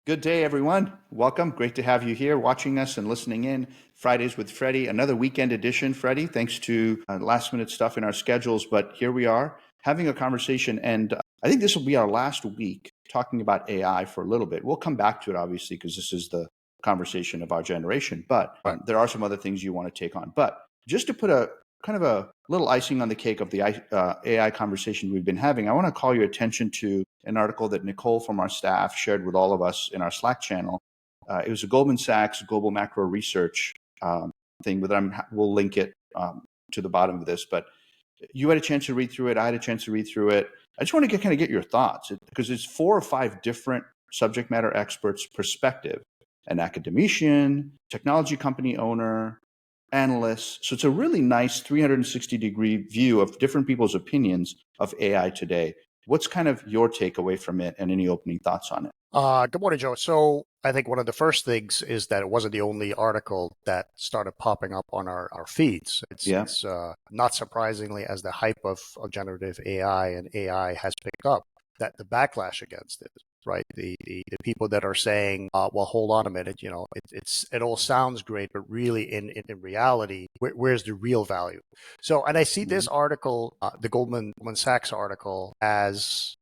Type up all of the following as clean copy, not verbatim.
Good day, everyone. Welcome. Great to have you here watching us and listening in. Fridays with Freddie, another weekend edition, Freddie, thanks to last minute stuff in our schedules. But here we are having a conversation. And I think this will be our last week talking about AI for a little bit. We'll come back to it, obviously, because this is the conversation of our generation. But Right. there are some other things you want to take on. But just to put a kind of a little icing on the cake of the AI conversation we've been having, I want to call your attention to an article that Nicole from our staff shared with all of us in our Slack channel. It was a Goldman Sachs global macro research thing, but we'll link it to the bottom of this. But you had a chance to read through it. I had a chance to read through it. I just want to kind of get your thoughts because it's 4 or 5 different subject matter experts' perspective: an academician, technology company owner, analysts. So it's a really nice 360-degree view of different people's opinions of AI today. What's kind of your takeaway from it and any opening thoughts on it? Good morning, Joe. So I think one of the first things is that it wasn't the only article that started popping up on our feeds. It's not surprisingly, as the hype of generative AI and AI has picked up, that the backlash against it, right? The people that are saying, well, hold on a minute, it all sounds great, but really in reality, where's the real value? So, and I see this article, the Goldman Sachs article, as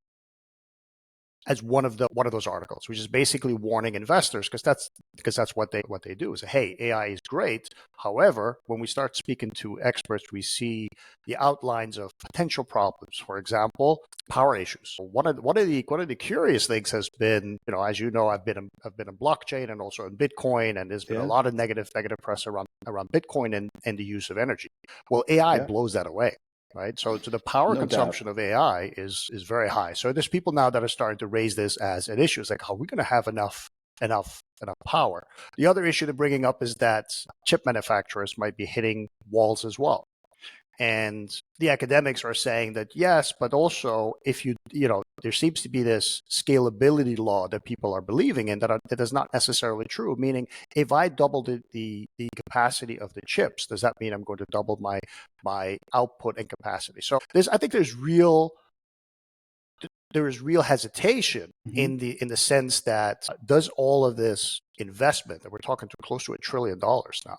one of those articles, which is basically warning investors, because that's what they do, is, hey, AI is great. However, when we start speaking to experts, we see the outlines of potential problems. For example, power issues. One of the curious things has been, as you know, I've been in blockchain and also in Bitcoin, and there's been a lot of negative press around Bitcoin and the use of energy. Well, AI blows that away. Right. So the power consumption of AI is very high. So there's people now that are starting to raise this as an issue. It's like, are we going to have enough power? The other issue they're bringing up is that chip manufacturers might be hitting walls as well. And the academics are saying that yes, but also if there seems to be this scalability law that people are believing in that is not necessarily true. Meaning, if I double the capacity of the chips, does that mean I'm going to double my output and capacity? So I think there is real hesitation in the sense that does all of this investment that we're talking to close to $1 trillion now.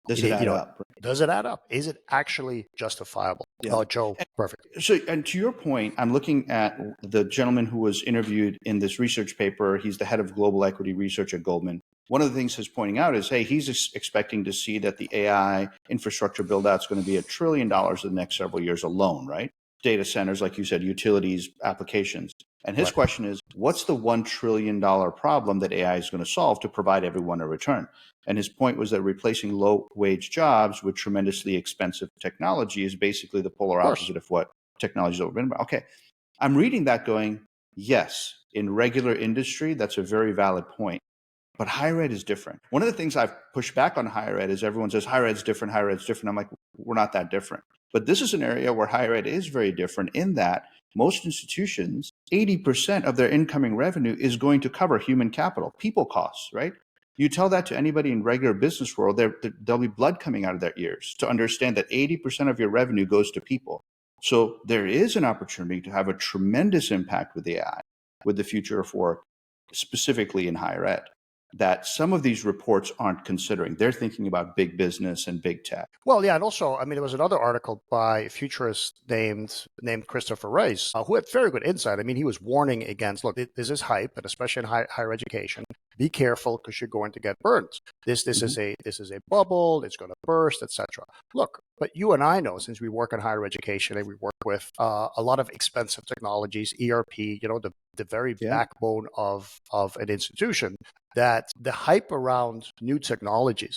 Does it add up? Does it add up? Is it actually justifiable? Yeah. Oh, Joe, perfect. So, and to your point, I'm looking at the gentleman who was interviewed in this research paper. He's the head of global equity research at Goldman. One of the things he's pointing out is, hey, he's expecting to see that the AI infrastructure build out is going to be $1 trillion in the next several years alone, right? Data centers, like you said, utilities, applications. And his question is, what's the $1 trillion problem that AI is going to solve to provide everyone a return? And his point was that replacing low-wage jobs with tremendously expensive technology is basically the polar opposite of what technology has ever been about. Okay, I'm reading that going, yes, in regular industry, that's a very valid point. But higher ed is different. One of the things I've pushed back on higher ed is everyone says higher ed's different, higher ed's different. I'm like, we're not that different. But this is an area where higher ed is very different in that most institutions, 80% of their incoming revenue is going to cover human capital, people costs, right? You tell that to anybody in regular business world, there'll be blood coming out of their ears to understand that 80% of your revenue goes to people. So there is an opportunity to have a tremendous impact with AI, with the future of work, specifically in higher ed, that some of these reports aren't considering. They're thinking about big business and big tech. Well, yeah, and also, I mean, there was another article by a futurist named Christopher Rice, who had very good insight. I mean, he was warning against, look, this is hype, and especially in higher education, be careful because you're going to get burned. This is a bubble. It's going to burst, etc. Look, but you and I know, since we work in higher education and we work with a lot of expensive technologies, ERP, the very backbone of an institution, that the hype around new technologies,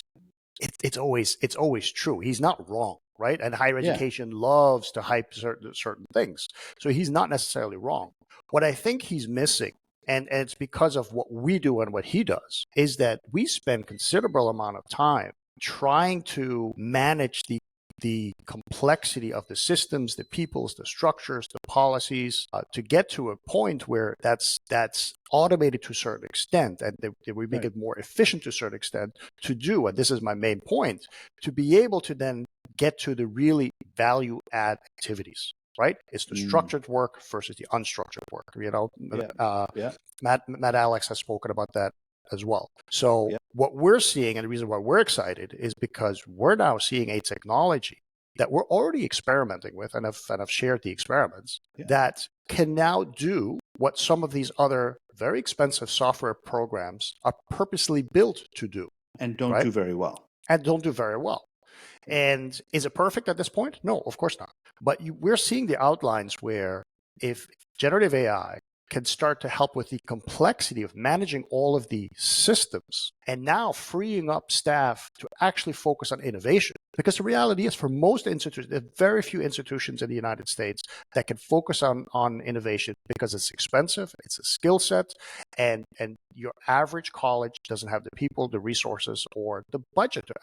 it's always true. He's not wrong, right? And higher education loves to hype certain things, so he's not necessarily wrong. What I think he's missing, and it's because of what we do and what he does, is that we spend considerable amount of time trying to manage the complexity of the systems, the peoples, the structures, the policies, to get to a point where that's automated to a certain extent, and that we make it more efficient to a certain extent to do. And this is my main point: to be able to then get to the really value add activities. right? It's the structured work versus the unstructured work. Matt Alex has spoken about that as well. So what we're seeing, and the reason why we're excited, is because we're now seeing a technology that we're already experimenting with, and I've shared the experiments, that can now do what some of these other very expensive software programs are purposely built to do. And don't do very well. And don't do very well. And is it perfect at this point? No, of course not. But we're seeing the outlines where if generative AI can start to help with the complexity of managing all of the systems and now freeing up staff to actually focus on innovation. Because the reality is, for most institutions, there are very few institutions in the United States that can focus on innovation because it's expensive, it's a skill set, and your average college doesn't have the people, the resources, or the budget to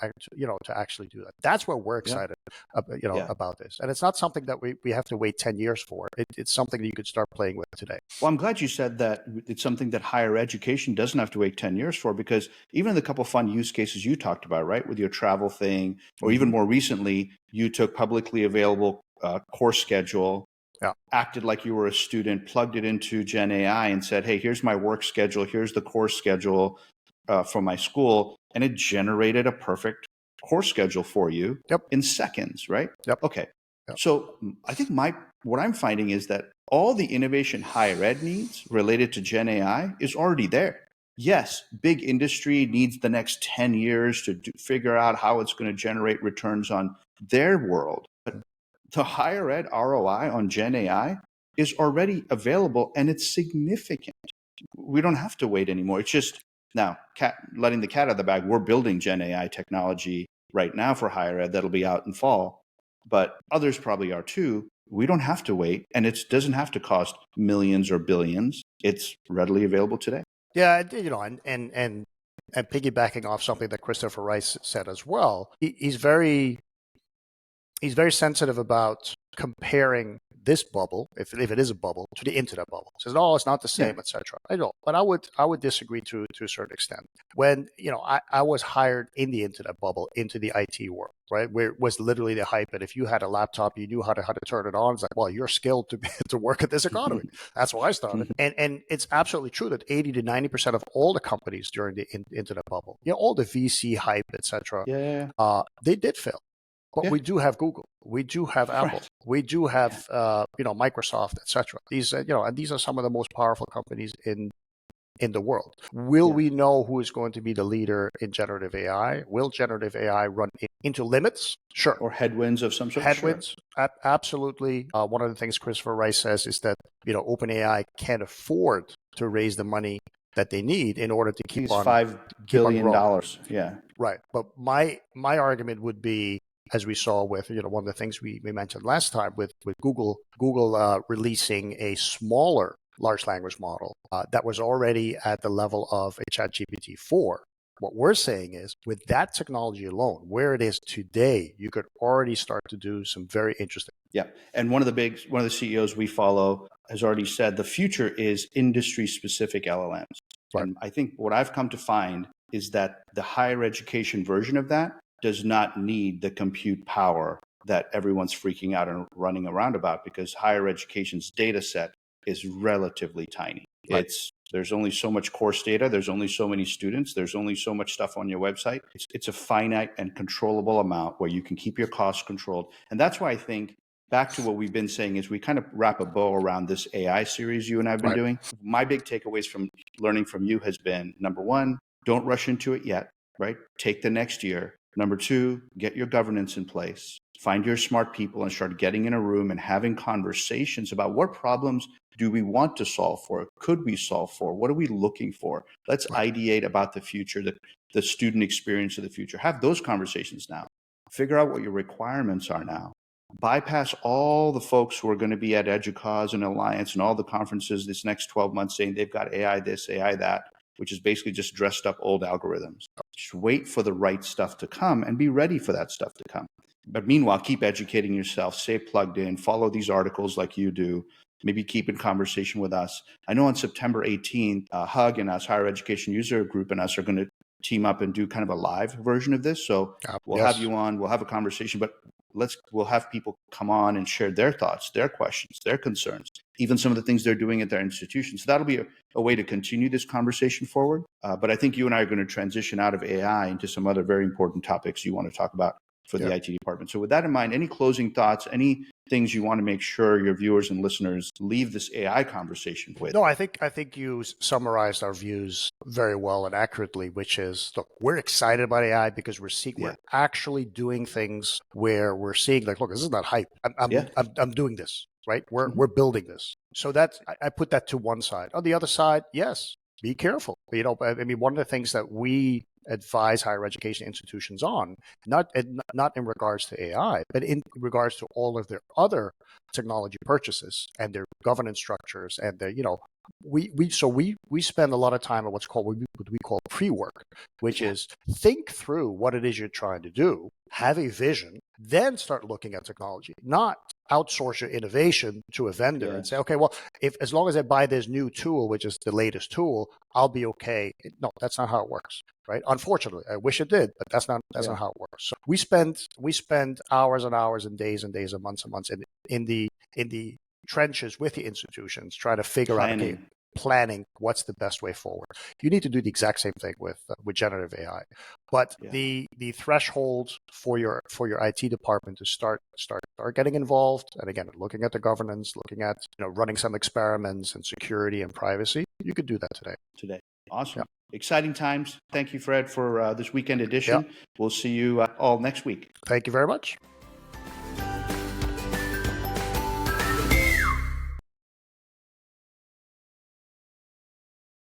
actually do that. That's where we're excited about this. And it's not something that we have to wait 10 years for. It's something that you could start playing with today. Well, I'm glad you said that it's something that higher education doesn't have to wait 10 years for, because even the couple fun use cases you talked about, right, with your travel thing, or even more recently, you took publicly available course schedule, acted like you were a student, plugged it into Gen AI and said, hey, here's my work schedule, here's the course schedule for my school, and it generated a perfect course schedule for you in seconds, right? Okay. So I think what I'm finding is that all the innovation higher ed needs related to Gen AI is already there. Yes, big industry needs the next 10 years to figure out how it's going to generate returns on their world. But the higher ed ROI on Gen AI is already available, and it's significant. We don't have to wait anymore. It's just now letting the cat out of the bag. We're building Gen AI technology right now for higher ed that'll be out in fall, but others probably are too. We don't have to wait, and it doesn't have to cost millions or billions. It's readily available today. Yeah, and piggybacking off something that Christopher Rice said as well, he's very sensitive about comparing this bubble, if it is a bubble, to the internet bubble. He says, no, it's not the same, etc. I know, but I would disagree to a certain extent. When I was hired in the internet bubble into the IT world, right, where it was literally the hype, and if you had a laptop, you knew how to turn it on. It's like, well, you're skilled to work at this economy. That's where I started, and it's absolutely true that 80 to 90% of all the companies during the internet bubble, all the VC hype, etc., they did fail. But we do have Google, we do have Apple, we do have Microsoft, etc. These and these are some of the most powerful companies in the world. Will we know who is going to be the leader in generative AI? Will generative AI run into limits? Sure. Or headwinds of some sort? Headwinds, absolutely. One of the things Christopher Rice says is that OpenAI can't afford to raise the money that they need in order to keep on $5 billion. Right. But my argument would be, as we saw with one of the things we mentioned last time with Google releasing a smaller large language model that was already at the level of a ChatGPT 4. What we're saying is, with that technology alone, where it is today, you could already start to do some very interesting. Yeah, and one of the CEOs we follow has already said the future is industry-specific LLMs. Right. And I think what I've come to find is that the higher education version of that does not need the compute power that everyone's freaking out and running around about, because higher education's data set is relatively tiny. Right. There's only so much course data. There's only so many students. There's only so much stuff on your website. It's a finite and controllable amount where you can keep your costs controlled. And that's why I think, back to what we've been saying, is we kind of wrap a bow around this AI series you and I've been doing. My big takeaways from learning from you has been, number one, don't rush into it yet, right? Take the next year. Number two, get your governance in place. Find your smart people and start getting in a room and having conversations about what problems do we want to solve for? Could we solve for? What are we looking for? Let's ideate about the future, the student experience of the future. Have those conversations now. Figure out what your requirements are now. Bypass all the folks who are going to be at EDUCAUSE and Alliance and all the conferences this next 12 months saying they've got AI this, AI that, which is basically just dressed up old algorithms. Just wait for the right stuff to come and be ready for that stuff to come. But meanwhile, keep educating yourself, stay plugged in, follow these articles like you do, maybe keep in conversation with us. I know on September 18th, HUG and us, Higher Education User Group, and us are going to team up and do kind of a live version of this. So we'll have you on, we'll have a conversation. But we'll have people come on and share their thoughts, their questions, their concerns, even some of the things they're doing at their institutions. So that'll be a way to continue this conversation forward. But I think you and I are going to transition out of AI into some other very important topics you want to talk about for the IT department. So with that in mind, any closing thoughts, any things you want to make sure your viewers and listeners leave this AI conversation with? No, I think you summarized our views very well and accurately, which is, look, we're excited about AI because we're actually doing things where we're seeing, like, look, this is not hype. I'm doing this, right? We're building this. So that's, I put that to one side. On the other side, yes, be careful. I mean, one of the things that we advise higher education institutions on, not in regards to AI, but in regards to all of their other technology purchases and their governance structures and their, we spend a lot of time on what we call pre-work, which is think through what it is you're trying to do, have a vision, then start looking at technology, not outsource your innovation to a vendor and say, okay, well, as long as I buy this new tool, which is the latest tool, I'll be okay. No, that's not how it works, right? Unfortunately, I wish it did, but that's not how it works. So we spend hours and hours and days and months in the trenches with the institutions trying to figure out, okay, planning what's the best way forward. You need to do the exact same thing with generative AI, but the threshold for your IT department to start getting involved, and again, looking at the governance, looking at running some experiments and security and privacy, you could do that today. Awesome. Exciting times. Thank you, Fred, for this weekend edition. We'll see you all next week. Thank you very much.